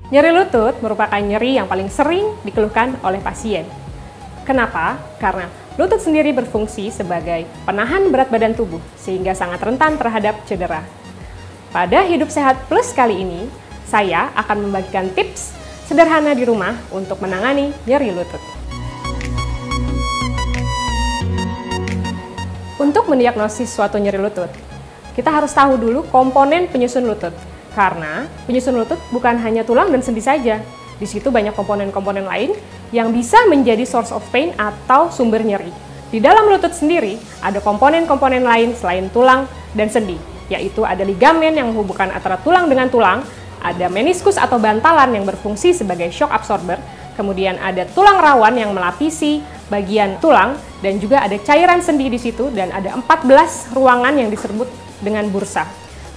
Nyeri lutut merupakan nyeri yang paling sering dikeluhkan oleh pasien. Kenapa? Karena lutut sendiri berfungsi sebagai penahan berat badan tubuh, sehingga sangat rentan terhadap cedera. Pada Hidup Sehat Plus kali ini, saya akan membagikan tips sederhana di rumah untuk menangani nyeri lutut. Untuk mendiagnosis suatu nyeri lutut, kita harus tahu dulu komponen penyusun lutut. Karena penyusun lutut bukan hanya tulang dan sendi saja. Di situ banyak komponen-komponen lain yang bisa menjadi source of pain atau sumber nyeri. Di dalam lutut sendiri ada komponen-komponen lain selain tulang dan sendi, yaitu ada ligamen yang menghubungkan antara tulang dengan tulang, ada meniskus atau bantalan yang berfungsi sebagai shock absorber, kemudian ada tulang rawan yang melapisi bagian tulang, dan juga ada cairan sendi di situ, dan ada 14 ruangan yang disebut dengan bursa.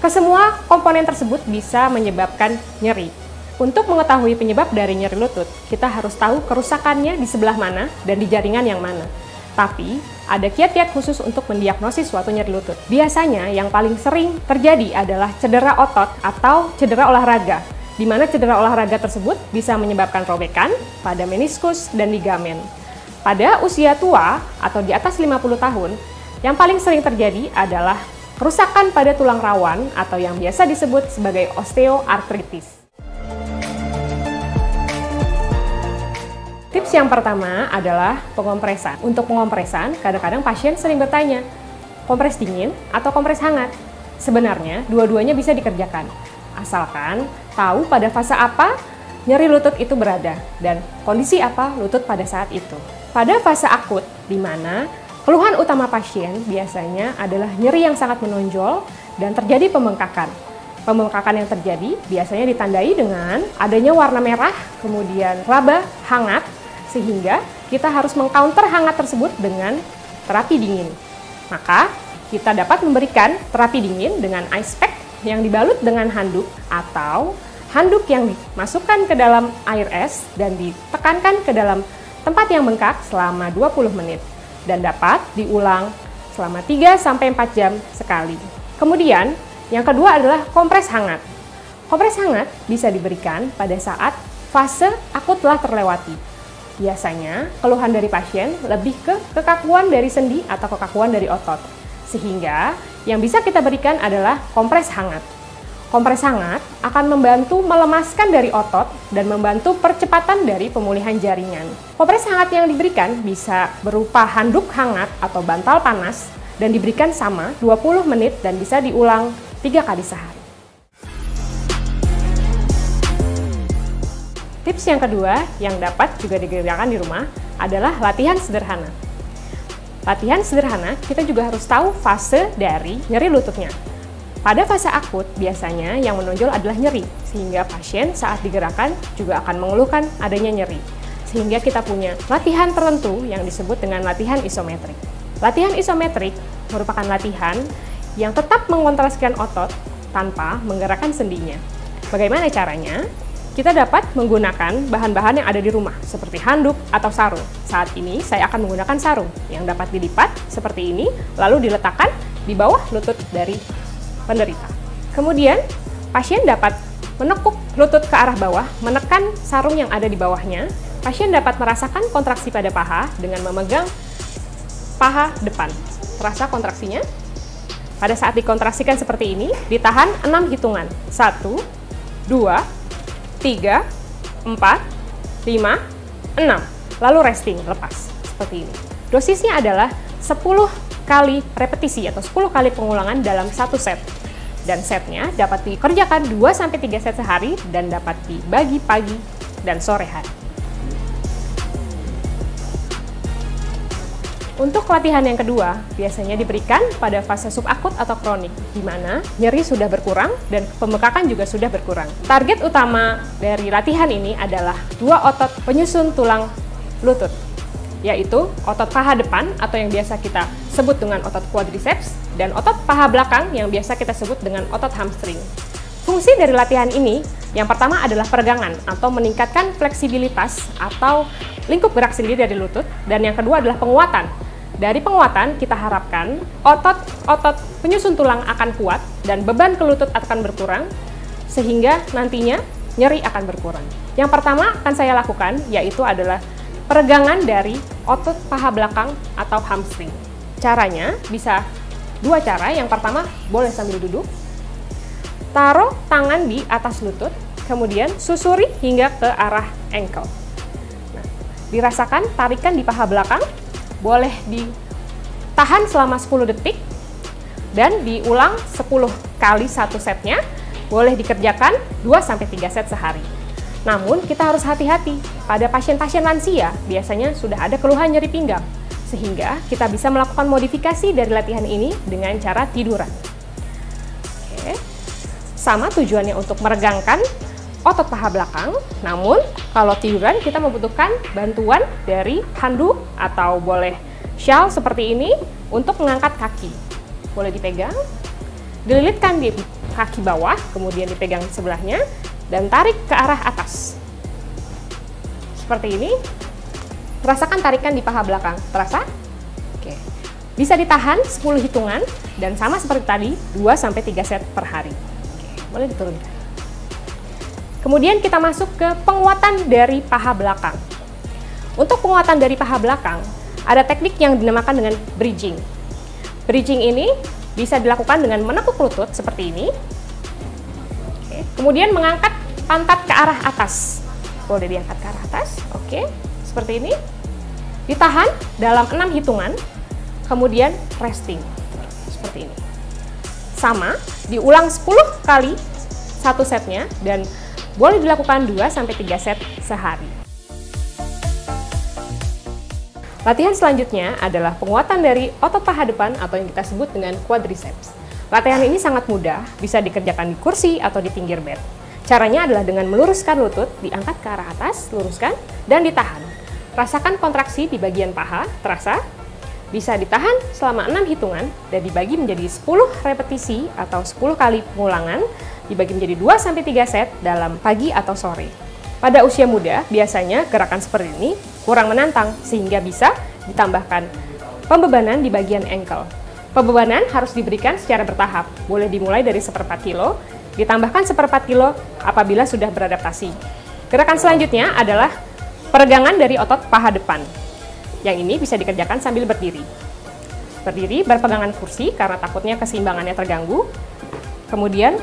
Kesemua komponen tersebut bisa menyebabkan nyeri. Untuk mengetahui penyebab dari nyeri lutut, kita harus tahu kerusakannya di sebelah mana dan di jaringan yang mana. Tapi, ada kiat-kiat khusus untuk mendiagnosis suatu nyeri lutut. Biasanya yang paling sering terjadi adalah cedera otot atau cedera olahraga, di mana cedera olahraga tersebut bisa menyebabkan robekan pada meniskus dan ligamen. Pada usia tua atau di atas 50 tahun, yang paling sering terjadi adalah kerusakan pada tulang rawan atau yang biasa disebut sebagai osteoartritis. Tips yang pertama adalah pengompresan. Untuk pengompresan, kadang-kadang pasien sering bertanya, kompres dingin atau kompres hangat? Sebenarnya, dua-duanya bisa dikerjakan. Asalkan tahu pada fase apa nyeri lutut itu berada dan kondisi apa lutut pada saat itu. Pada fase akut, di mana keluhan utama pasien biasanya adalah nyeri yang sangat menonjol dan terjadi pembengkakan. Pembengkakan yang terjadi biasanya ditandai dengan adanya warna merah, kemudian laba hangat, sehingga kita harus mengcounter hangat tersebut dengan terapi dingin. Maka, kita dapat memberikan terapi dingin dengan ice pack yang dibalut dengan handuk atau handuk yang dimasukkan ke dalam air es dan ditekankan ke dalam tempat yang bengkak selama 20 menit. Dan dapat diulang selama 3-4 jam sekali. Kemudian, yang kedua adalah kompres hangat. Kompres hangat bisa diberikan pada saat fase akut telah terlewati. Biasanya, keluhan dari pasien lebih ke kekakuan dari sendi atau kekakuan dari otot. Sehingga, yang bisa kita berikan adalah kompres hangat. Kompres hangat akan membantu melemaskan dari otot dan membantu percepatan dari pemulihan jaringan. Kompres hangat yang diberikan bisa berupa handuk hangat atau bantal panas dan diberikan sama 20 menit dan bisa diulang 3 kali sehari. Tips yang kedua yang dapat juga dikerjakan di rumah adalah latihan sederhana. Latihan sederhana kita juga harus tahu fase dari nyeri lututnya. Pada fase akut, biasanya yang menonjol adalah nyeri, sehingga pasien saat digerakkan juga akan mengeluhkan adanya nyeri. Sehingga kita punya latihan tertentu yang disebut dengan latihan isometrik. Latihan isometrik merupakan latihan yang tetap mengontraskan otot tanpa menggerakkan sendinya. Bagaimana caranya? Kita dapat menggunakan bahan-bahan yang ada di rumah, seperti handuk atau sarung. Saat ini, saya akan menggunakan sarung yang dapat dilipat seperti ini, lalu diletakkan di bawah lutut dari penderita. Kemudian, pasien dapat menekuk lutut ke arah bawah, menekan sarung yang ada di bawahnya. Pasien dapat merasakan kontraksi pada paha dengan memegang paha depan. Terasa kontraksinya? Pada saat dikontraksikan seperti ini, ditahan 6 hitungan. 1, 2, 3, 4, 5, 6. Lalu resting, lepas. Seperti ini. Dosisnya adalah 10 kali repetisi atau 10 kali pengulangan dalam satu set. Dan setnya dapat dikerjakan 2-3 set sehari dan dapat dibagi pagi dan sore hari. Untuk latihan yang kedua, biasanya diberikan pada fase subakut atau kronik, di mana nyeri sudah berkurang dan pembengkakan juga sudah berkurang. Target utama dari latihan ini adalah 2 otot penyusun tulang lutut, yaitu otot paha depan atau yang biasa kita sebut dengan otot quadriceps dan otot paha belakang yang biasa kita sebut dengan otot hamstring. Fungsi dari latihan ini yang pertama adalah peregangan atau meningkatkan fleksibilitas atau lingkup gerak sendiri dari lutut, dan yang kedua adalah penguatan. Dari penguatan kita harapkan otot-otot penyusun tulang akan kuat dan beban ke lutut akan berkurang sehingga nantinya nyeri akan berkurang. Yang pertama akan saya lakukan yaitu adalah peregangan dari otot paha belakang atau hamstring. Caranya bisa dua cara. Yang pertama, boleh sambil duduk. Taruh tangan di atas lutut, kemudian susuri hingga ke arah ankle. Nah, dirasakan tarikan di paha belakang, boleh ditahan selama 10 detik, dan diulang 10 kali satu setnya, boleh dikerjakan 2-3 set sehari. Namun, kita harus hati-hati. Pada pasien-pasien lansia, biasanya sudah ada keluhan nyeri pinggang, sehingga kita bisa melakukan modifikasi dari latihan ini dengan cara tiduran. Oke. Sama tujuannya untuk meregangkan otot paha belakang, namun kalau tiduran kita membutuhkan bantuan dari handuk atau boleh shawl seperti ini untuk mengangkat kaki. Boleh dipegang, dililitkan di kaki bawah, kemudian dipegang sebelahnya, dan tarik ke arah atas. Seperti ini. Rasakan tarikan di paha belakang. Terasa? Oke. Bisa ditahan 10 hitungan dan sama seperti tadi 2-3 set per hari. Oke, boleh diturunkan. Kemudian kita masuk ke penguatan dari paha belakang. Untuk penguatan dari paha belakang, ada teknik yang dinamakan dengan bridging. Bridging ini bisa dilakukan dengan menekuk lutut seperti ini. Oke. Kemudian mengangkat pantat ke arah atas. Boleh diangkat ke arah atas. Oke. Seperti ini, ditahan dalam 6 hitungan, kemudian resting, seperti ini. Sama, diulang 10 kali satu setnya, dan boleh dilakukan 2-3 set sehari. Latihan selanjutnya adalah penguatan dari otot paha depan atau yang kita sebut dengan quadriceps. Latihan ini sangat mudah, bisa dikerjakan di kursi atau di pinggir bed. Caranya adalah dengan meluruskan lutut, diangkat ke arah atas, luruskan, dan ditahan. Rasakan kontraksi di bagian paha, terasa? Bisa ditahan selama 6 hitungan dan dibagi menjadi 10 repetisi atau 10 kali pengulangan, dibagi menjadi 2-3 set dalam pagi atau sore. Pada usia muda, biasanya gerakan seperti ini kurang menantang sehingga bisa ditambahkan pembebanan di bagian ankle. Pembebanan harus diberikan secara bertahap, boleh dimulai dari 1/4 kilo, ditambahkan 1/4 kilo apabila sudah beradaptasi. Gerakan selanjutnya adalah peregangan dari otot paha depan. Yang ini bisa dikerjakan sambil berdiri. Berdiri berpegangan kursi karena takutnya keseimbangannya terganggu. Kemudian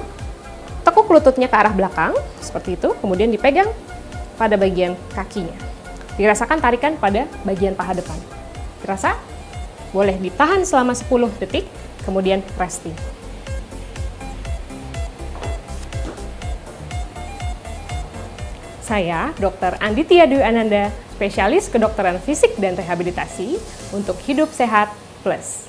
tekuk lututnya ke arah belakang, seperti itu. Kemudian dipegang pada bagian kakinya. Dirasakan tarikan pada bagian paha depan. Terasa? Boleh ditahan selama 10 detik, kemudian resting. Saya, Dr. Anditya Dwi Ananda, spesialis kedokteran fisik dan rehabilitasi untuk Hidup Sehat Plus.